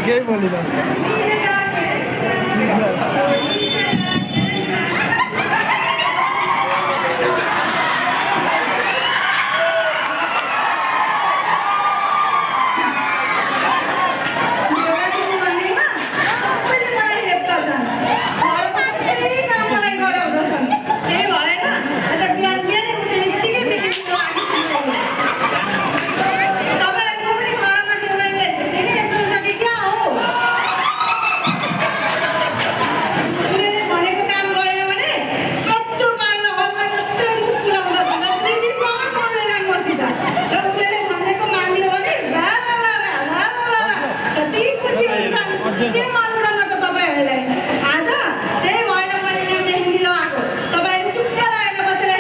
केही Boolean Hãy subscribe cho kênh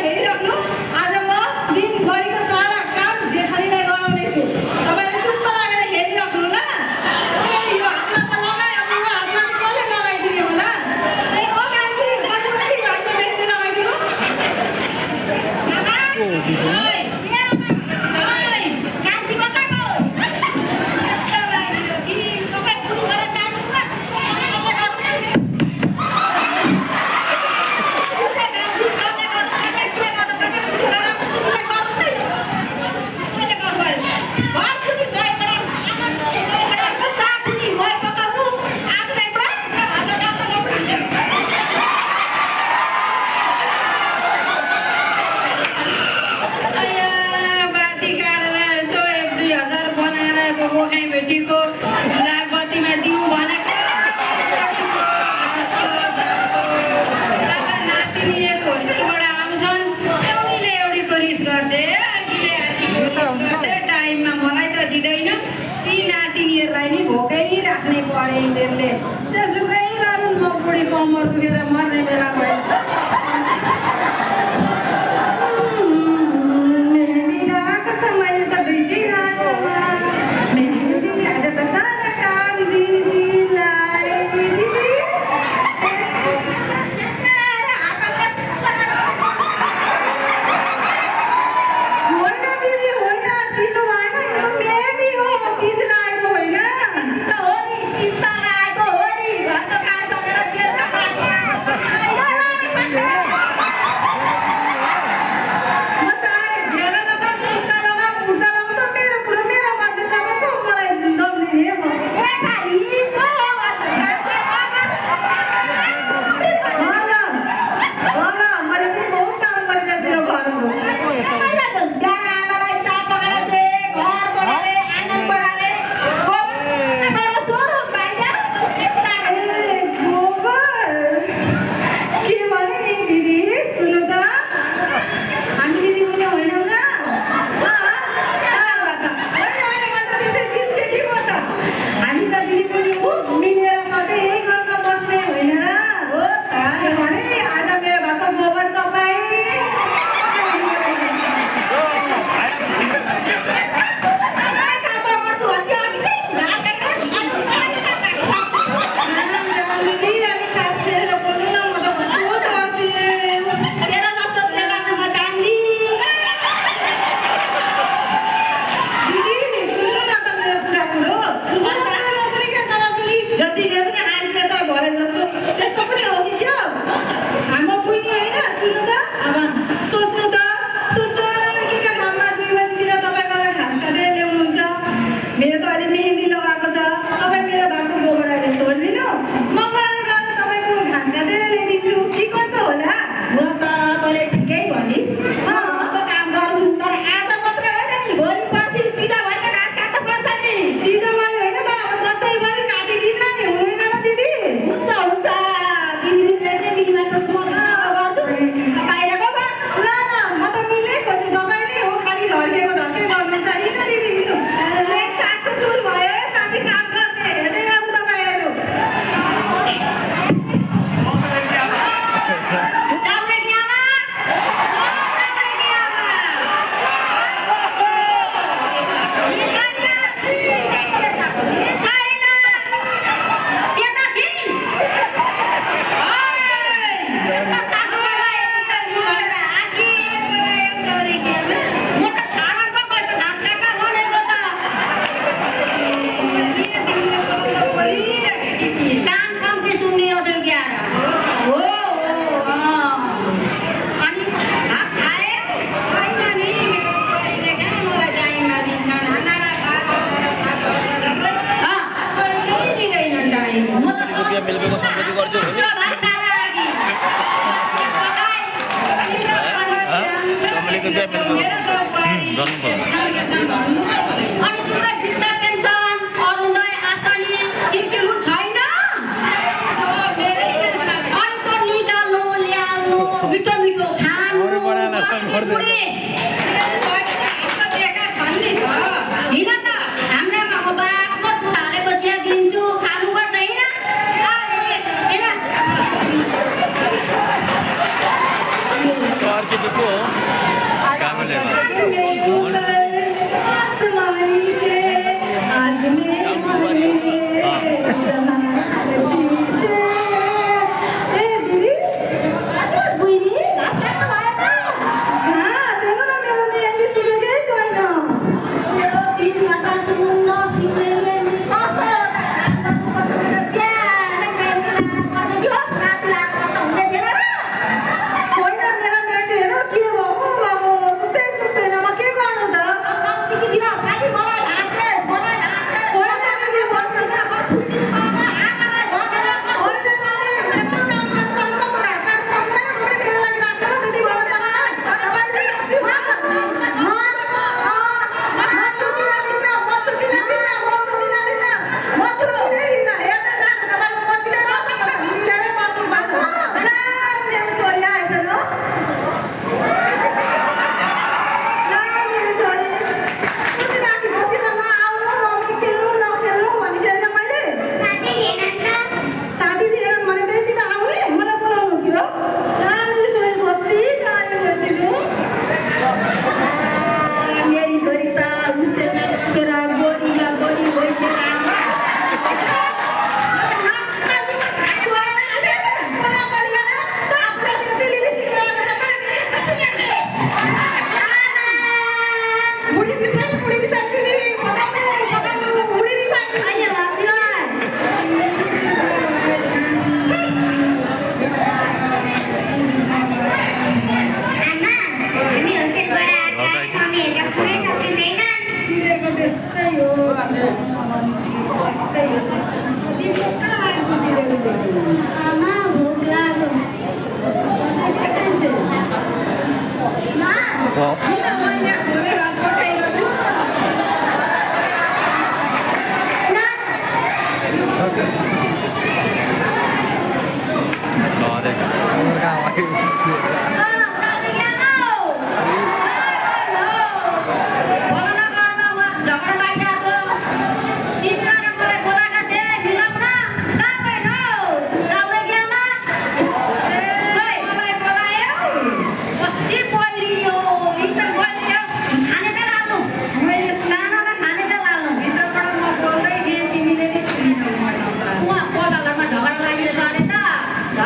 Ghiền Mì Gõ để không bỏ lỡ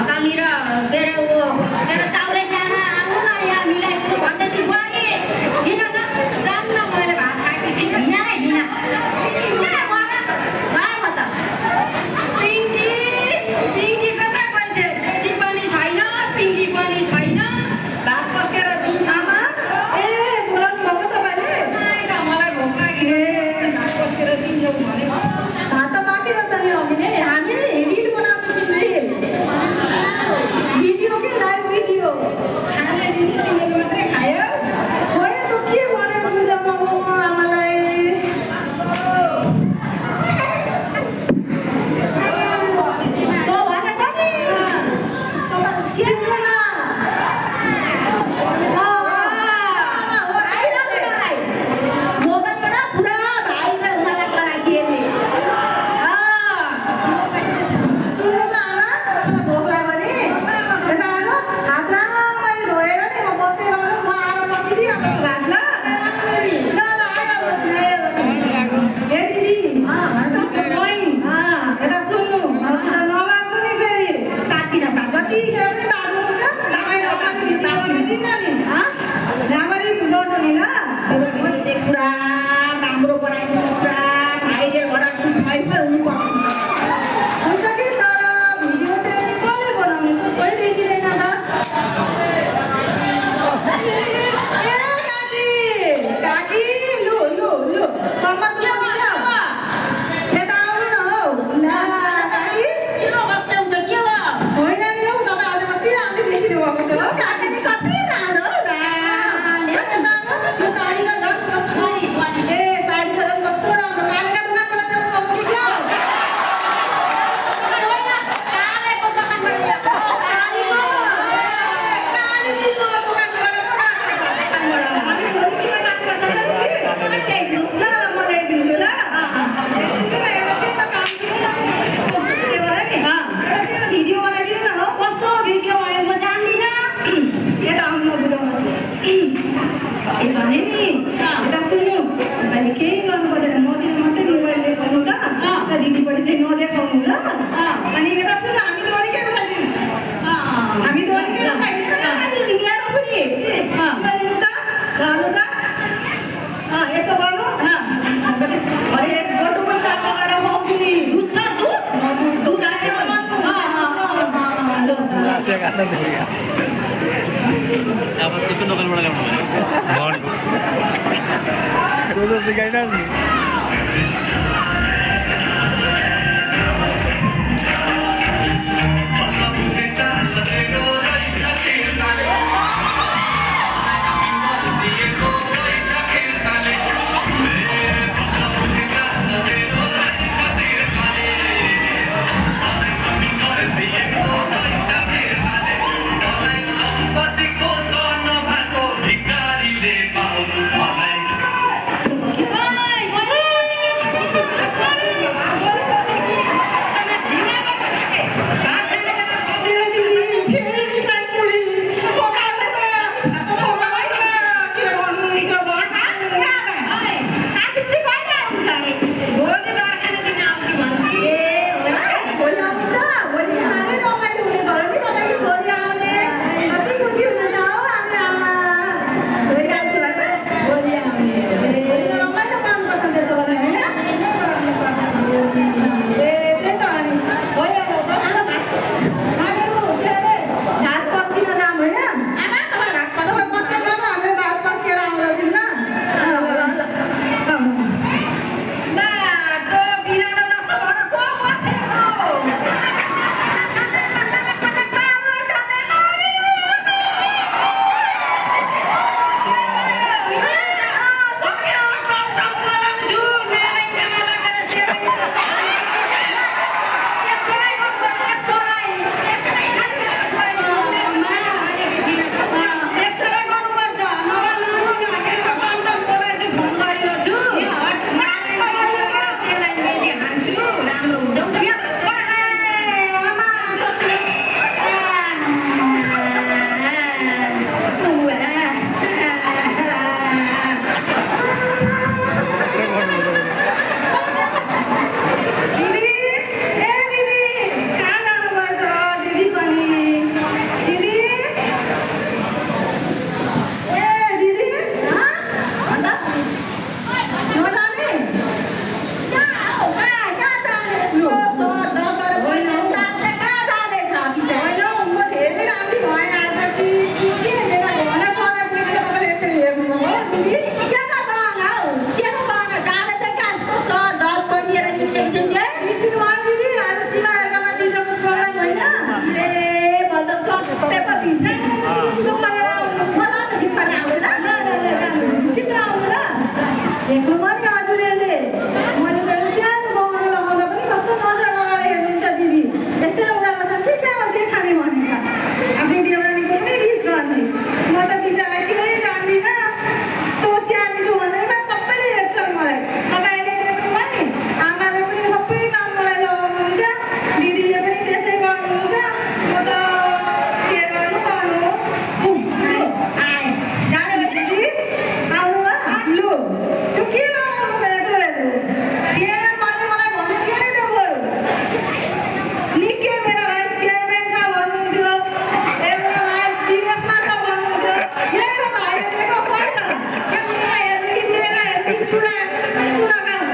ढकालेर तेरो टाउरे ल्यामा आउनु न यहाँ मिलाइदिनु भन्दै थिएँ बुहारी हिँड त जान्न मैले भात खाएकी छु हिँड नै हिँड गएको त पिङ्की कता गएछ ती पनि छैन पिङ्की पनि छैन भात पस्केर दिन्छ आमा ए बोलाउनु भएको तपाईँले मलाई भोक लाग्यो भात पस्केर दिन्छौ भने भात त बाँकी रहेछ नि हामीले रिल बनाउँछौँ रिल भिडियो के लाइभ भिडियो खाने दिने तिमीले मात्रै खायो होइन त के भनेर बुझाउनु आमालाई एक्लोमा नि हजुरहरूले मैले त सानो गाउँमा लगाउँदा पनि कस्तो नजर लगाएर हेर्नुहुन्छ दिदी यस्तै उनीहरू छन् कि क्या अझै खाने भनेर आफ्नै देउरानीको पनि रिस गर्ने म त बिचरा केही जान्दिनँ कस्तो सानो छु भन्दैमा सबैले हेर्छन् मलाई तपाईँले देख्नुभयो नि आमाले पनि सबै काम मलाई लगाउनुहुन्छ दिदीले पनि त्यसै गर्नुहुन्छ म त के गर्नु आए जाने भयो दिदी आउनुभयो लु त्यो के लगाउनु भयो यत्रो यत्रो मलाई भन्नु थियो नि त्यो बरु निकै मेरो भाइ चेयरम्यान छ भन्नुहुन्थ्यो एउटा भाइ विदेशमा छ भन्नुहुन्थ्यो यही भाइले दिएको पहिला त्यो मुखमा हेर्नु हिँडेर हेर्नु छुरा काम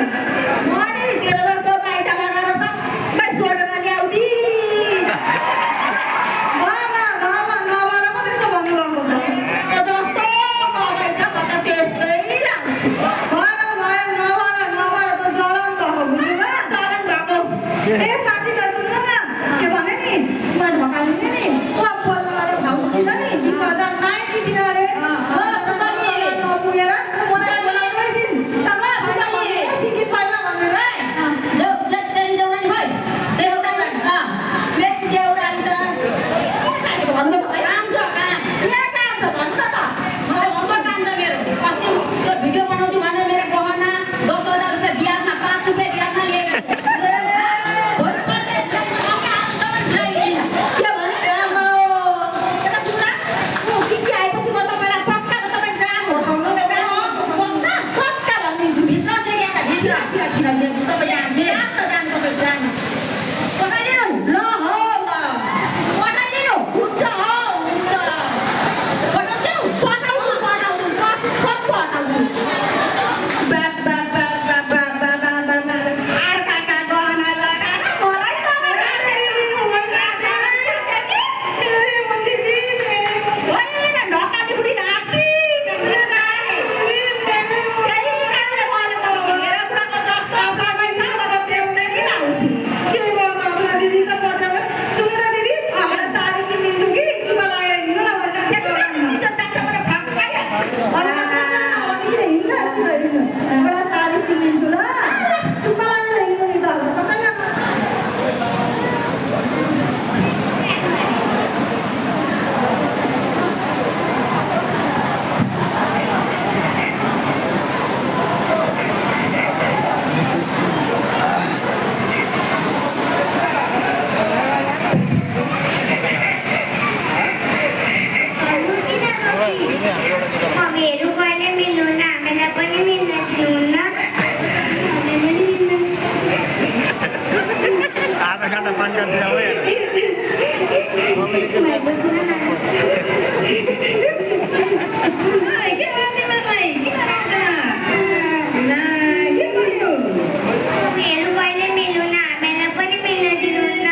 म नि तेरो जस्तो बाइटामा गएर सबै सोडेर ल्याउँदी बाबा नभएर पो त्यसो भन्नुभएको त जस्तो नभए त म त त्यस्तै लान्छु नभएर त जलन भएको बुझ्नुभयो जलन भएको ए साथी त सुन्नु न के भने नि उहाँ ढकालिने नि उहाँ बोल्न अरे भाउजूसित नि 20,000 मागी दिन अरे नपुगेर मलाई बोलाउँदै छिन् तर छैन भन्नु कि छैन भनेर तेरी देउरानी खोइ देउरानी देउरानी त भन्नु त काम छ काम यहाँ काम छ भन्नु त मलाई भर्खर काम छ मेरो अस्ति त्यो भिडियो बनाउँछु भनेर मेरो गहना 10,000 रुपियाँ बिहारमा 5 रुपियाँ बिहारमा लिएर भोलि पर्दै आजसम्म ल्याइदिन के भने राम्रो यता सुन्दा के आएपछि म तपाईँलाई पक्का तपाईँ जाम होटाउनु पक्का भनिदिन्छु भित्र चाहिँ यहाँ भित्र तपाईँ जाम तपाईँ जाम पठाइदिनु ल हो ल पठाइदिनु हुन्छ हो हुन्छ पठाउँछु पठाउँछु सब पठाउँछु अर्काका गहना लगाएर मलाई एउटा साडी किनिदिन्छु ल चुप्पा लागेर हिँड्नु नि त कसैले हामीहरू कहिले मिल्नुहुन्न हामीलाई पनि मिल्न दिनुहुन्न आधा घन्टा 5 घन्टा हो यार के गर्ने मलाई के गराउँछ के गर्नु हामीहरू कहिले मिल्नुहुन्न हामीलाई पनि मिल्न दिनुहुन्न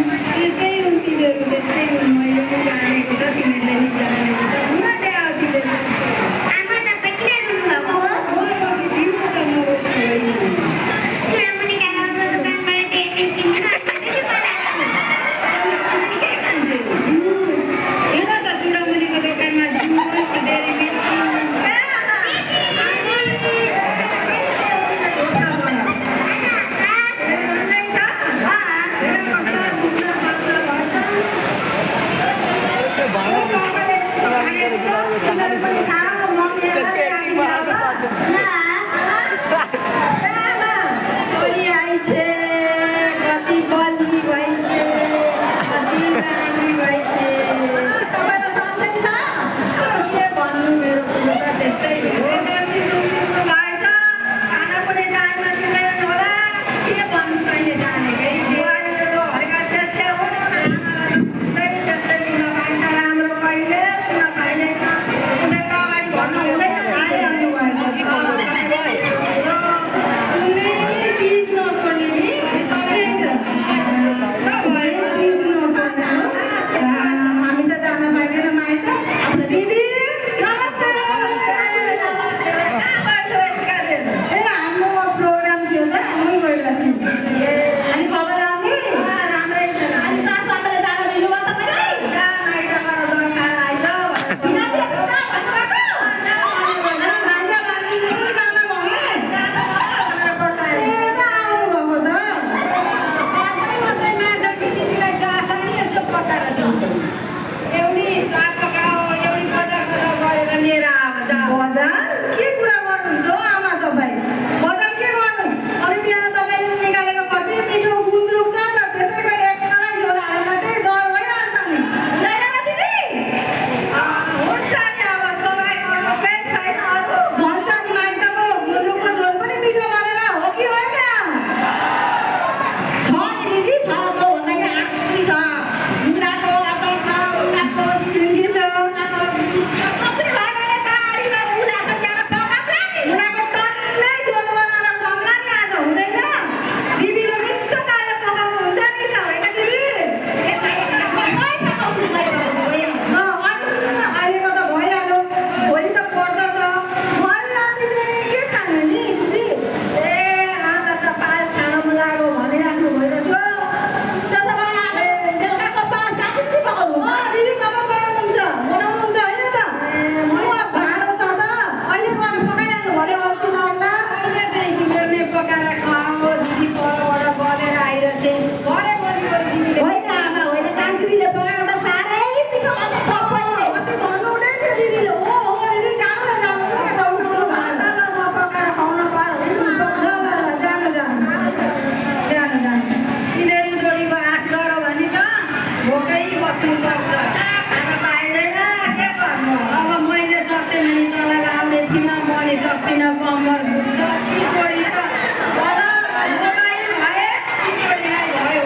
आमा त्यस्तै उम्तिदेऊ त्यस्तै मैले पनि जानेको छ तिमीले नि जानेको छ उनीहरूले आउँदिँदैन आमा तपाईँ किन रुनुभएको हो चुडामुनि काकाको दोकानबाट टेबल किन्न हेर त चुडामुनीको दोकानमा जुस डेरी मिल्क भाँडा पनि सक्दिनँ कम्मर दुख्छ खिचडी त तर मोबाइल भए खिचडीलाई भयो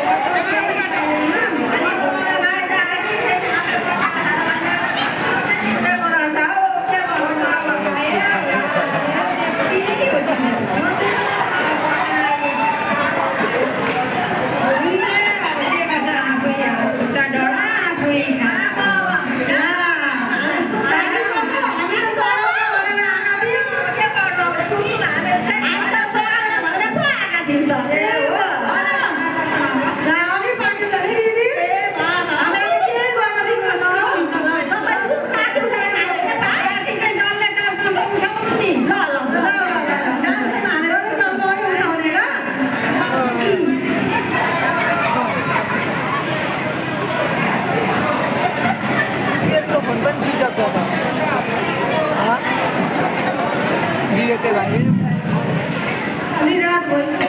अनि रात भयो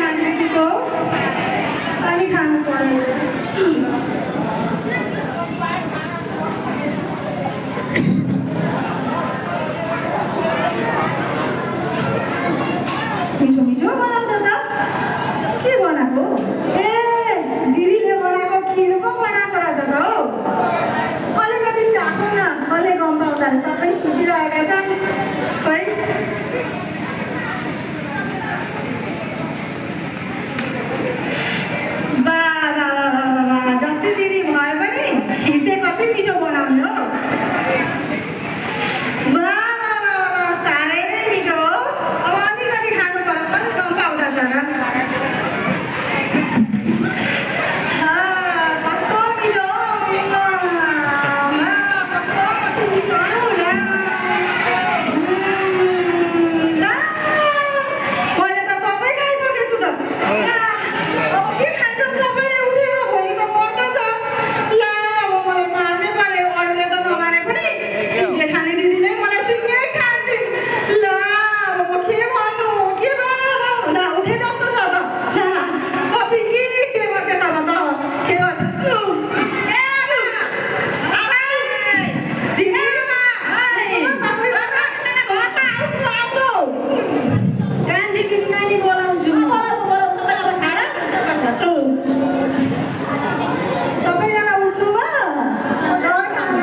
हामीसित पानी खानु पर्यो मिठो मिठो बनाउँछ त के बनाएको ए दिदीले बनाएको खिर पो बनाएको रहेछ त हौ अलिकति चाखौँ न कसले गम पाउँदाले सबै सुतिरहेका छन् खै जस्तै दिदी भए पनि खिर चाहिँ कति मिठो बनाउने हो साह्रै नै मिठो हो अब अलिकति खानु पर्यो पनि गम पाउँदा छ र कस्तो मिठो मैले त सबै खाइसकेको छु त अब के खान्छन् सबैले उठेर भोलि त पर्दछ ला अब मलाई मार्नै पर्यो अरूले त नमाने पनि जेठानी दिदीले मलाई सिङ्गै खान्छन् ला अब म के भन्नु के ला उठे जस्तो छ त पछि के गर्छ अब त के गर्छ सबैजना उठ्नु भयो डर खान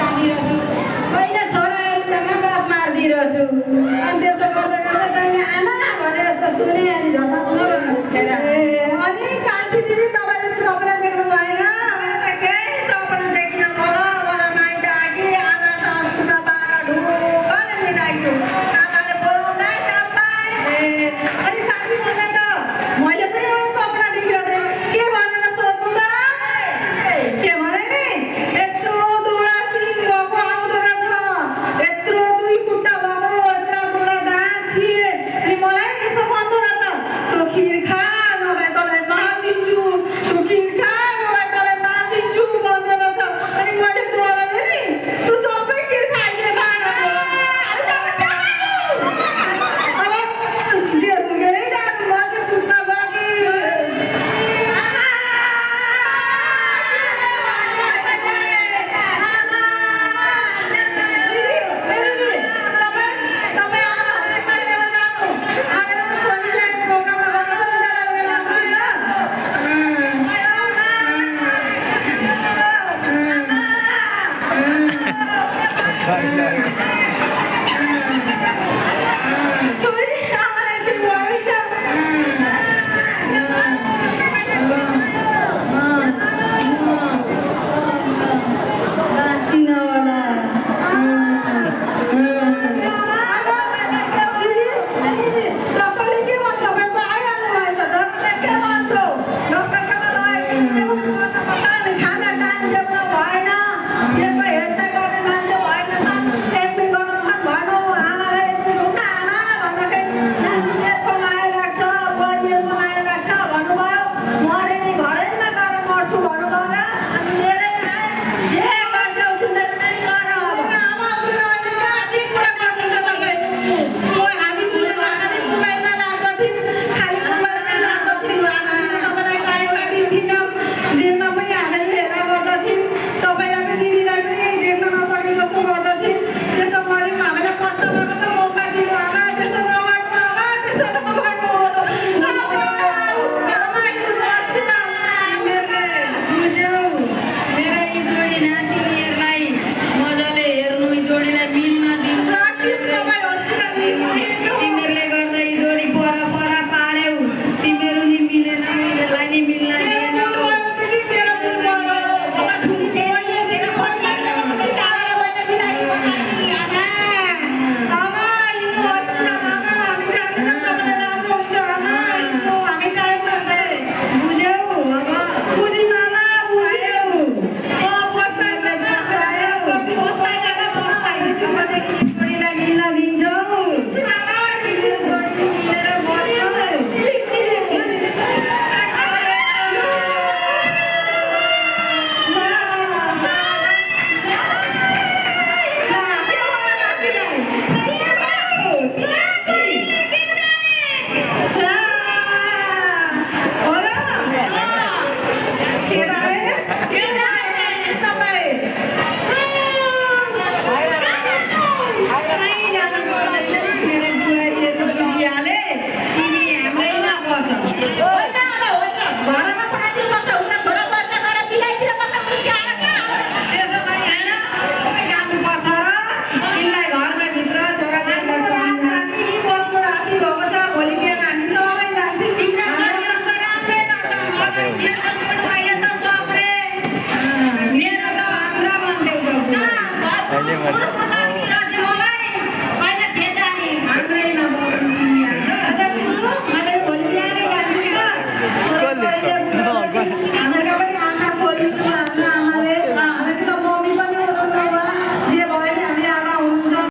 कहिले छोराहरूसँग बात मारिदिरहेछु अनि त्यसो गर्दा गर्दा तैँले आमा भने जस्तो सुने अनि झसक्न उठेर अनि कान्छी दिदी तपाईँले चाहिँ सपना देख्नु भएन मैले त केही सपना देखिन मलाई माइत आकी आमासँग सुन बाह्र ढुक्कले निदाइछु आमाले बोलाउँदै तपाईँ अनि साथी भन्दा त मैले पनि एउटा सपना देखिरहेको थिएँ के भनेर सोध्नु त के भने नि यत्रो दुरा सिङ भएको आउँदो रहेछ यत्रो दुई खुट्टा भएको यत्रो दुरा दाँत थिए अनि मलाई यसो भन्दो रहेछ तँ खिर खा नभए तँलाई मारिदिन्छु तँ खिर खा नभए तँलाई मारिदिन्छु भन्दो रहेछ अनि मैले डराएँ नि तँ सबै खिर खाइदिए अब जेसुकै जानु म चाहिँ सुत्न गएँ Bye.